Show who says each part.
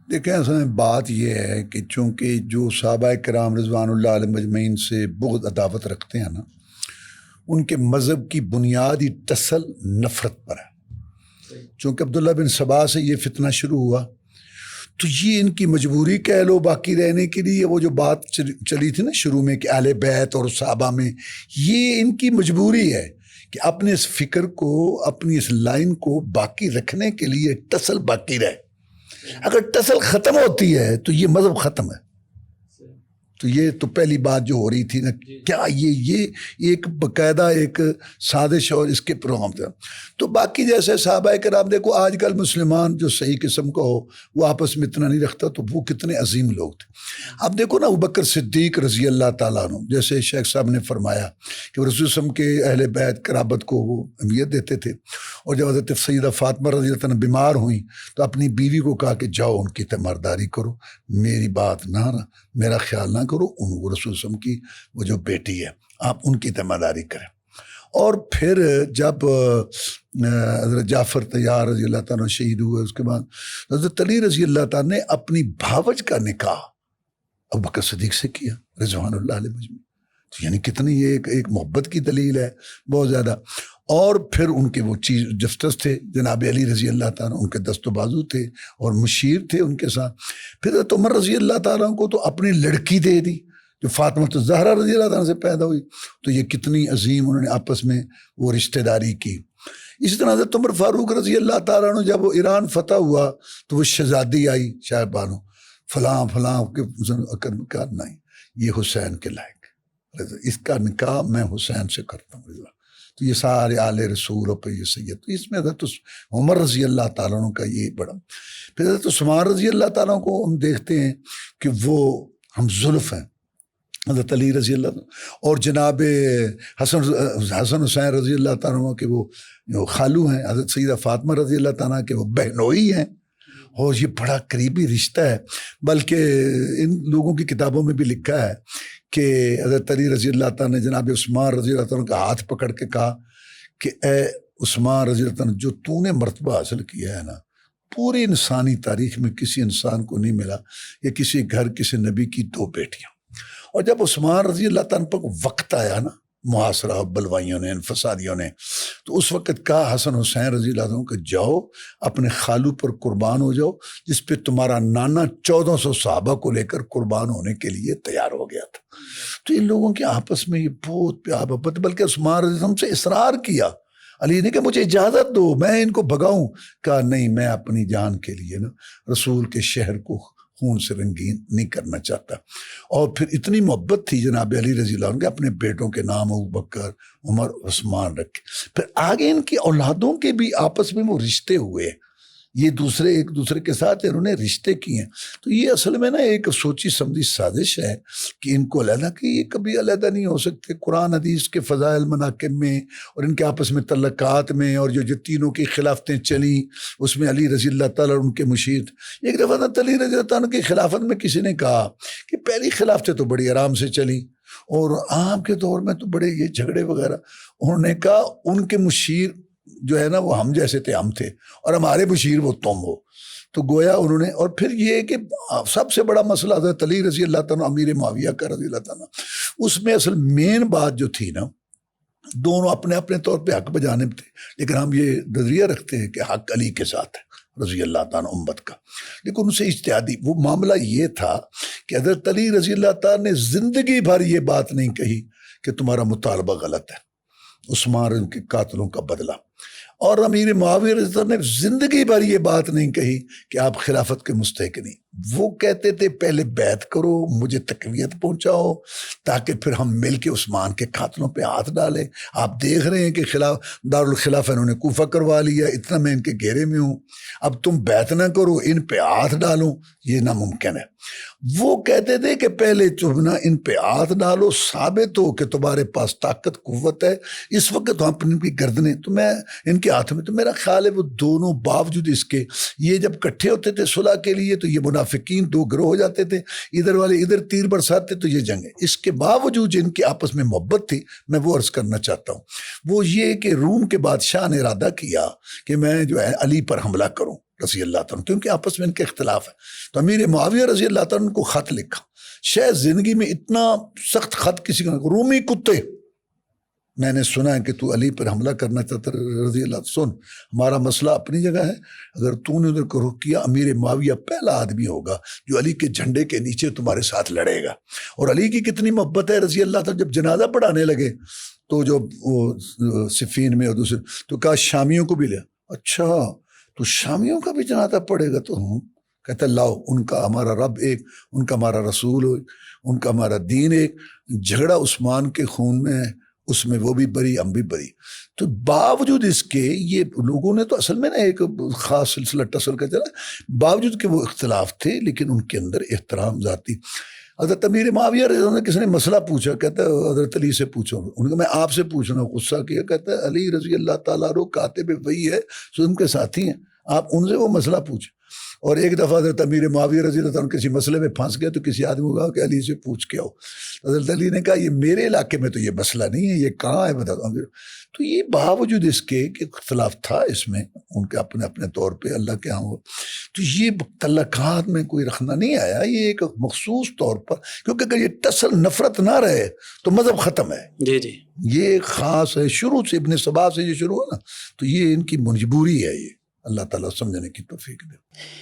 Speaker 1: دیکھیں اصل میں بات یہ ہے کہ چونکہ جو صحابہ کرام رضوان اللہ علیہم اجمعین سے بغض عداوت رکھتے ہیں نا، ان کے مذہب کی بنیادی ٹسل نفرت پر ہے۔ چونکہ عبداللہ بن سبا سے یہ فتنہ شروع ہوا تو یہ ان کی مجبوری کہہ لو باقی رہنے کے لیے، وہ جو بات چلی تھی نا شروع میں کہ اہل بیت اور صحابہ میں، یہ ان کی مجبوری ہے کہ اپنے اس فکر کو، اپنی اس لائن کو باقی رکھنے کے لیے ٹسل باقی رہے۔ اگر ٹسل ختم ہوتی ہے تو یہ مذہب ختم ہے۔ تو یہ تو پہلی بات جو ہو رہی تھی نا، کیا یہ ایک باقاعدہ ایک سازش اور اس کے پروگرام تھا۔ تو باقی جیسے صحابہ کرام دیکھو، آج کل مسلمان جو صحیح قسم کا ہو وہ آپس میں اتنا نہیں رکھتا، تو وہ کتنے عظیم لوگ تھے۔ اب دیکھو نا ابوبکر صدیق رضی اللہ تعالیٰ عنہ، جیسے شیخ صاحب نے فرمایا کہ رسول وسلم کے اہل بیت قرابت کو وہ اہمیت دیتے تھے، اور جب حضرت سیدہ فاطمہ رضی اللہ عنہ بیمار ہوئیں تو اپنی بیوی کو کہا کہ جاؤ ان کی تیمارداری کرو، میری بات نہ، میرا خیال نہ کرو، ان کو رسول وسلم کی وہ جو بیٹی ہے آپ ان کی تیمارداری کریں۔ اور پھر جب حضرت جعفر طیار رضی اللہ تعالیٰ شہید ہوئے، اس کے بعد حضرت علی رضی اللہ تعالیٰ نے اپنی بھاوج کا نکاح ابوبکر صدیق سے کیا رضوان اللہ علیہ مجمعین۔ تو یعنی کتنی یہ ایک محبت کی دلیل ہے بہت زیادہ۔ اور پھر ان کے وہ چیز جسٹس تھے جناب علی رضی اللہ تعالیٰ، ان کے دست و بازو تھے اور مشیر تھے ان کے ساتھ۔ پھر حضرت عمر رضی اللہ تعالیٰ کو تو اپنی لڑکی دے دی جو فاطمہ الزہرا رضی اللہ تعالیٰ سے پیدا ہوئی۔ تو یہ کتنی عظیم انہوں نے آپس میں وہ رشتہ داری کی۔ اسی طرح حضرت عمر فاروق رضی اللہ تعالیٰ عنہ جب وہ ایران فتح ہوا تو وہ شہزادی آئی شاہ بانو فلاں فلاں کے نکاح نہیں، یہ حسین کے لائق، اس کا نکاح میں حسین سے کرتا ہوں۔ تو یہ سارے آل رسول پہ یہ سید، تو اس میں حضرت عمر رضی اللہ تعالیٰ عنہ کا یہ بڑا۔ پھر حضرت عثمان رضی اللہ تعالیٰ کو ہم دیکھتے ہیں کہ وہ ہم زلف ہیں حضرت علی رضی اللہ عنہ، اور جناب حسن حسین رضی اللہ تعالیٰ کے وہ جو خالو ہیں، حضرت سیدہ فاطمہ رضی اللہ تعالیٰ کے وہ بہنوئی ہیں، اور یہ بڑا قریبی رشتہ ہے۔ بلکہ ان لوگوں کی کتابوں میں بھی لکھا ہے کہ حضرت علی رضی اللہ تعالیٰ نے جناب عثمان رضی اللہ تعالیٰ کا ہاتھ پکڑ کے کہا کہ اے عثمان رضی اللہ تعالیٰ جو تو نے مرتبہ حاصل کیا ہے نا، پوری انسانی تاریخ میں کسی انسان کو نہیں ملا کہ کسی گھر کسی نبی کی دو بیٹیاں۔ اور جب عثمان رضی اللہ تعالیٰ پر وقت آیا نا، محاصرہ بلوائیوں نے، انفسادیوں نے، تو اس وقت کہا حسن حسین رضی اللہ عنہ کہ جاؤ اپنے خالو پر قربان ہو جاؤ جس پہ تمہارا نانا 1400 صحابہ کو لے کر قربان ہونے کے لیے تیار ہو گیا تھا۔ تو ان لوگوں کے آپس میں یہ بہت پیار محبت، بلکہ عثمان رضی اللہ عنہ سے اصرار کیا علی نے کہ مجھے اجازت دو میں ان کو بھگاؤں، کہا نہیں، میں اپنی جان کے لیے نا رسول کے شہر کو خون سے رنگین نہیں کرنا چاہتا۔ اور پھر اتنی محبت تھی جناب علی رضی اللہ عنہ کے اپنے بیٹوں کے نام ابوبکر، عمر، عثمان رکھے۔ پھر آگے ان کی اولادوں کے بھی آپس میں وہ رشتے ہوئے، یہ دوسرے ایک دوسرے کے ساتھ انہوں نے رشتے کیے ہیں۔ تو یہ اصل میں نا ایک سوچی سمجھی سازش ہے کہ ان کو علیحدہ، کہ یہ کبھی علیحدہ نہیں ہو سکتے۔ قرآن حدیث کے فضائل مناقب میں اور ان کے آپس میں تعلقات میں، اور جو تینوں کی خلافتیں چلیں اس میں علی رضی اللہ تعالیٰ ان کے مشیر۔ ایک دفعہ علی رضی اللہ تعالیٰ کی خلافت میں کسی نے کہا کہ پہلی خلافتیں تو بڑی آرام سے چلیں، اور عام کے دور میں تو بڑے یہ جھگڑے وغیرہ۔ انہوں نے کہا ان کے مشیر جو ہے نا وہ ہم جیسے تھے، ہم تھے، اور ہمارے مشیر وہ تم ہو۔ تو گویا انہوں نے، اور پھر یہ کہ سب سے بڑا مسئلہ حضرت علی رضی اللہ تعالیٰ امیر معاویہ کا رضی اللہ تعالیٰ، اس میں اصل مین بات جو تھی نا، دونوں اپنے اپنے طور پہ حق بجانب تھے، لیکن ہم یہ نظریہ رکھتے ہیں کہ حق علی کے ساتھ ہے رضی اللہ تعالیٰ امت کا۔ لیکن ان سے اجتہادی وہ معاملہ یہ تھا کہ حضرت علی رضی اللہ تعالیٰ نے زندگی بھر یہ بات نہیں کہی کہ تمہارا مطالبہ غلط ہے، عثمان کے قاتلوں کا بدلہ۔ اور امیر معاویہ رضی اللہ نے زندگی بھر یہ بات نہیں کہی کہ آپ خلافت کے مستحق نہیں۔ وہ کہتے تھے پہلے بیعت کرو، مجھے تقویت پہنچاؤ تاکہ پھر ہم مل کے عثمان کے قاتلوں پہ ہاتھ ڈالیں۔ آپ دیکھ رہے ہیں کہ دارالخلافہ انہوں نے کوفہ کروا لیا، اتنا میں ان کے گھیرے میں ہوں، اب تم بیعت نہ کرو، ان پہ ہاتھ ڈالو، یہ ناممکن ہے۔ وہ کہتے تھے کہ پہلے تم نا ان پہ ہاتھ ڈالو، ثابت ہو کہ تمہارے پاس طاقت قوت ہے۔ اس وقت ہم اپنی کی گردنیں تو میں ان کے ہاتھ میں، تو میرا خیال ہے وہ دونوں باوجود اس کے، یہ جب اکٹھے ہوتے تھے صلح کے لیے تو یہ منافقین دو گروہ ہو جاتے تھے، ادھر والے ادھر تیر برساتے تو یہ جنگ ہے۔ اس کے باوجود جن کی آپس میں محبت تھی، میں وہ عرض کرنا چاہتا ہوں، وہ یہ کہ روم کے بادشاہ نے ارادہ کیا کہ میں جو ہے علی پر حملہ کروں، رضی اللہ تعالیٰ کیونکہ آپس میں ان کے اختلاف ہے. تو امیر معاویہ رضی اللہ تعالیٰ کو خط لکھا. شاید زندگی میں اتنا سخت خط کسی کا, رومی کتے, میں نے سنا ہے کہ تو علی پر حملہ کرنا چاہتا رضی اللہ, سن ہمارا مسئلہ اپنی جگہ ہے, اگر تو نے ادھر کو رخ کیا امیر معاویہ پہلا آدمی ہوگا جو علی کے جھنڈے کے نیچے تمہارے ساتھ لڑے گا. اور علی کی کتنی محبت ہے رضی اللہ تعالیٰ. جب جنازہ پڑھانے لگے تو جو وہ صفین میں اور دوسرے تو کہا شامیوں کو بھی لیا. اچھا تو شامیوں کا بھی جنازہ پڑھے گا؟ تو کہتا لاؤ, ان کا ہمارا رب ایک, ان کا ہمارا رسول ایک, ان کا ہمارا دین ایک. جھگڑا عثمان کے خون میں ہے, اس میں وہ بھی بری ہم بھی بری. تو باوجود اس کے یہ لوگوں نے تو اصل میں نا ایک خاص سلسلہ ٹسل کا چلا, باوجود کہ وہ اختلاف تھے لیکن ان کے اندر احترام ذاتی. حضرت امیر معاویہ رضی اللہ عنہ کسی نے مسئلہ پوچھا, کہتا ہے حضرت علی سے پوچھو. ان کو میں آپ سے پوچھ رہا ہوں, غصہ کیا. کہتا ہے علی رضی اللہ تعالیٰ عنہ کاتب وحی ہے, سو ان کے ساتھی ہیں, آپ ان سے وہ مسئلہ پوچھیں. اور ایک دفعہ حضرت امیر معاویہ رضی اللہ عنہ کسی مسئلے میں پھنس گیا تو کسی آدمی کو کہا کہ علی سے پوچھ کے آؤ. حضرت علی نے کہا یہ میرے علاقے میں تو یہ مسئلہ نہیں ہے, یہ کہاں ہے بتاتا ہوں. تو یہ باوجود اس کے کہ اختلاف تھا اس میں ان کے اپنے اپنے طور پہ اللہ کے ہاں, تو یہ تعلقات میں کوئی رکھنا نہیں آیا. یہ ایک مخصوص طور پر, کیونکہ اگر یہ ٹسل نفرت نہ رہے تو مذہب ختم ہے.
Speaker 2: جی جی
Speaker 1: یہ خاص ہے, شروع سے ابن سبا سے یہ شروع ہے نا, تو یہ ان کی مجبوری ہے. یہ اللہ تعالیٰ سمجھنے کی توفیق دے.